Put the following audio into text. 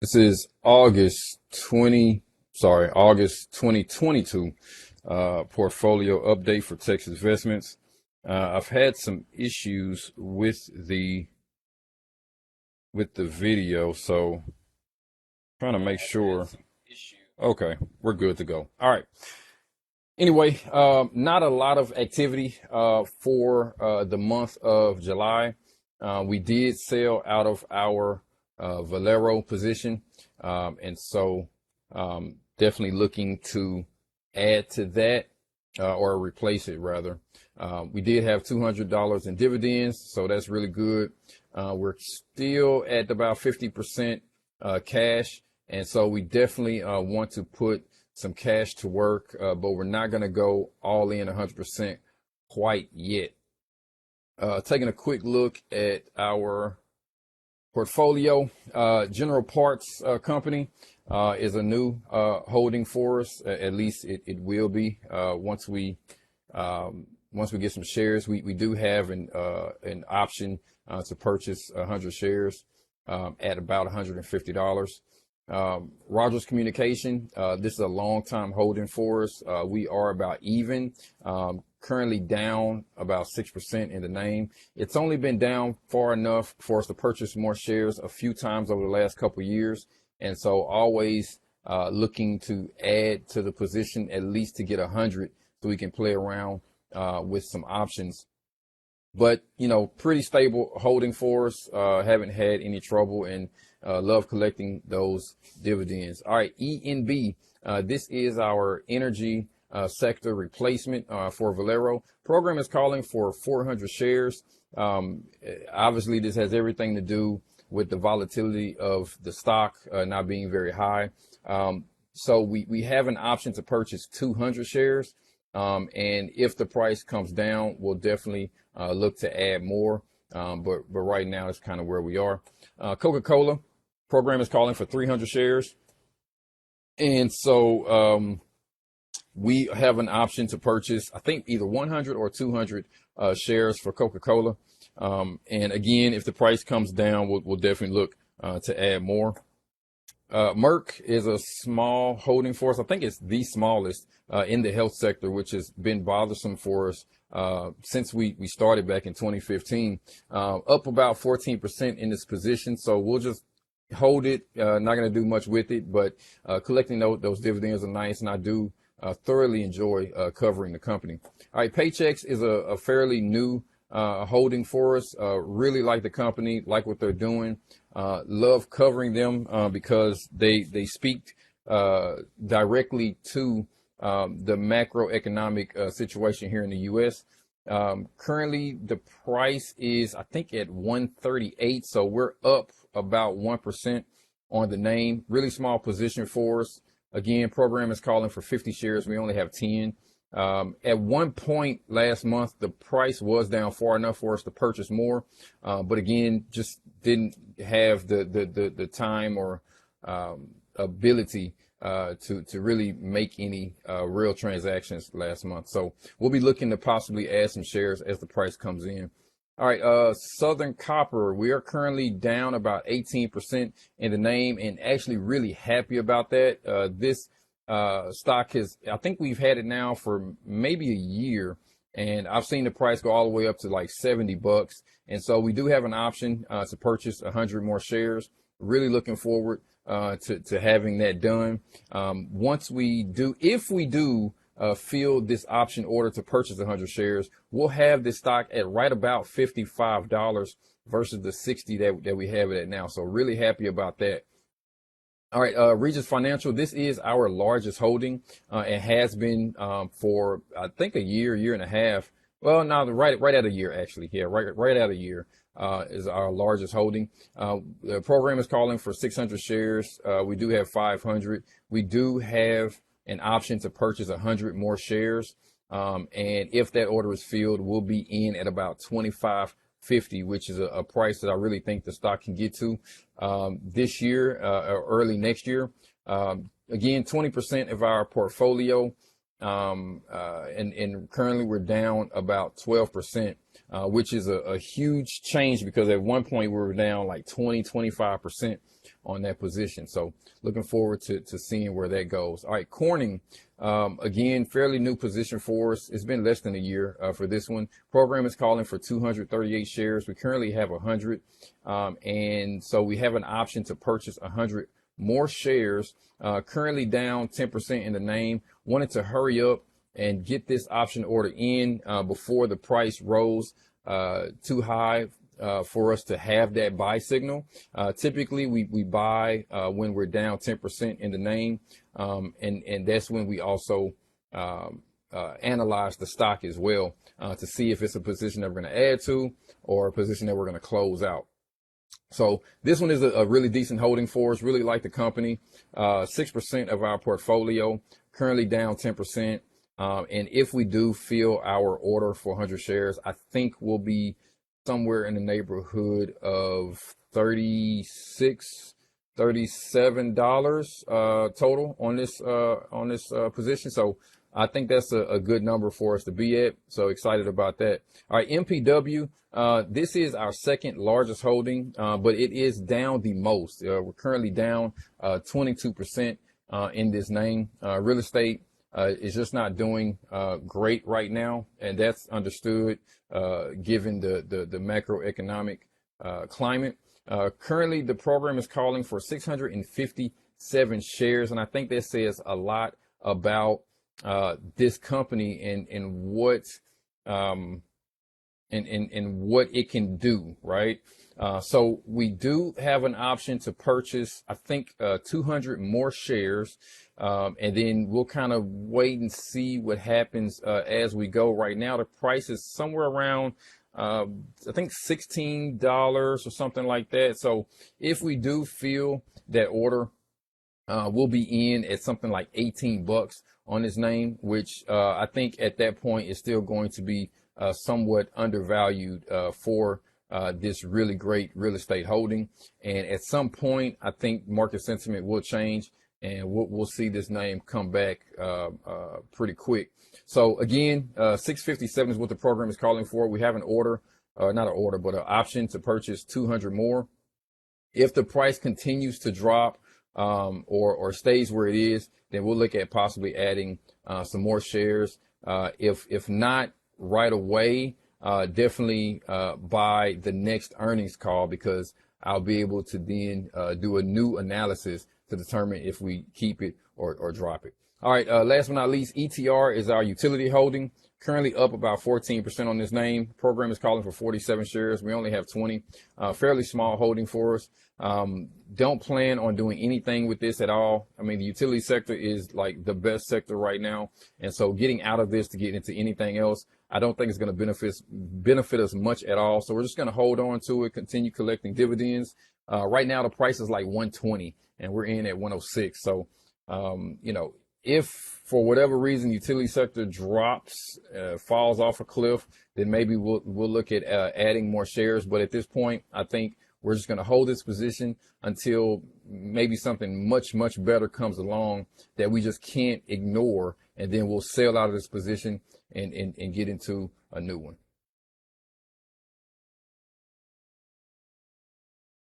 This is August 2022 portfolio update for Texas Investments. I've had some issues with the video, so trying to make sure. Okay, we're good to go. All right. Anyway, not a lot of activity for the month of July. We did sell out of our Valero position, and so definitely looking to add to that or replace it rather. We did have $200 in dividends, so that's really good. We're still at about 50% cash, and so we definitely want to put some cash to work, but we're not going to go all in 100% quite yet. Taking a quick look at our portfolio, General Parts Company is a new holding for us. At least it will be once we get some shares. We do have an option to purchase 100 shares at about $150. Rogers Communication, this is a long time holding for us. We are about even, currently down about 6% in the name. It's only been down far enough for us to purchase more shares a few times over the last couple of years. And so always looking to add to the position at least to get 100 so we can play around with some options. But, pretty stable holding for us. Haven't had any trouble and love collecting those dividends. All right, ENB. This is our energy sector replacement for Valero. Program is calling for 400 shares. Obviously, this has everything to do with the volatility of the stock not being very high. So we have an option to purchase 200 shares. And if the price comes down, we'll definitely look to add more. But right now, it's kind of where we are. Coca-Cola program is calling for 300 shares. And so we have an option to purchase, I think, either 100 or 200 shares for Coca-Cola. And again, if the price comes down, we'll definitely look to add more. Merck is a small holding for us. I think it's the smallest in the health sector, which has been bothersome for us since we started back in 2015. Up about 14% in this position, so we'll just hold it. Not going to do much with it, but collecting those dividends are nice, and I do thoroughly enjoy covering the company. All right, Paychex is a fairly new holding for us. Really like the company, like what they're doing. Love covering them because they speak directly to the macroeconomic situation here in the U.S. Currently, the price is, I think, at 138, so we're up about 1% on the name. Really small position for us. Again, program is calling for 50 shares. We only have 10. At one point last month, the price was down far enough for us to purchase more, but again, just didn't have the time or ability to really make any real transactions last month. So we'll be looking to possibly add some shares as the price comes in. All right, Southern Copper, we are currently down about 18% in the name, and actually really happy about that. This stock I think we've had it now for maybe a year, and I've seen the price go all the way up to like $70. And so we do have an option to purchase 100 more shares. Really looking forward to having that done. If we do fill this option order to purchase 100 shares, we'll have this stock at right about $55 versus the 60 that we have it at now. So really happy about that. All right, Regis Financial, this is our largest holding. It has been for, I think, a year and a half. Well, no, right at a year, actually. Yeah, right at a year is our largest holding. The program is calling for 600 shares. We do have 500. We do have an option to purchase 100 more shares. And if that order is filled, we'll be in at about 25.50, which is a price that I really think the stock can get to this year or early next year. Again, 20% of our portfolio. and currently we're down about 12%, which is a huge change because at one point we were down like 25% on that position. So looking forward to seeing where that goes. All right, Corning, again, fairly new position for us. It's been less than a year for this one. Program is calling for 238 shares. We currently have 100, and so we have an option to purchase 100 more shares, currently down 10% in the name. Wanted to hurry up and get this option order in before the price rose too high for us to have that buy signal. Typically we buy when we're down 10% in the name, and that's when we also analyze the stock as well to see if it's a position that we're going to add to or a position that we're going to close out. So this one is a really decent holding for us. Really like the company. 6% of our portfolio, currently down 10%. And if we do fill our order for 100 shares, I think we'll be somewhere in the neighborhood of $36, $37 total on this position. So I think that's a good number for us to be at. So excited about that. All right, MPW. This is our second largest holding, but it is down the most. We're currently down 22% in this name. Real estate is just not doing great right now, and that's understood given the macroeconomic climate. Currently, the program is calling for 657 shares, and I think that says a lot about this company and what and what it can do, right? So we do have an option to purchase, I think, 200 more shares, and then we'll kind of wait and see what happens as we go. Right now, the price is somewhere around, I think, $16 or something like that. So if we do fill that order, we'll be in at something like 18 bucks on this name, which I think at that point is still going to be somewhat undervalued for this really great real estate holding. And at some point, I think market sentiment will change and we'll see this name come back pretty quick. So again, 657 is what the program is calling for. We have an order, not an order, but an option to purchase 200 more. If the price continues to drop or stays where it is, then we'll look at possibly adding some more shares. If not right away, definitely by the next earnings call, because I'll be able to then do a new analysis to determine if we keep it or drop it. All right, last but not least, ETR is our utility holding, currently up about 14% on this name. Program is calling for 47 shares. We only have 20, fairly small holding for us. Don't plan on doing anything with this at all. I mean, the utility sector is like the best sector right now. And so getting out of this to get into anything else, I don't think it's going to benefit us much at all. So we're just going to hold on to it, continue collecting dividends. Right now, the price is like 120 and we're in at 106. So, you know, if for whatever reason utility sector drops, falls off a cliff, then maybe we'll look at adding more shares. But at this point, I think we're just going to hold this position until maybe something much better comes along that we just can't ignore, and then we'll sell out of this position and get into a new one.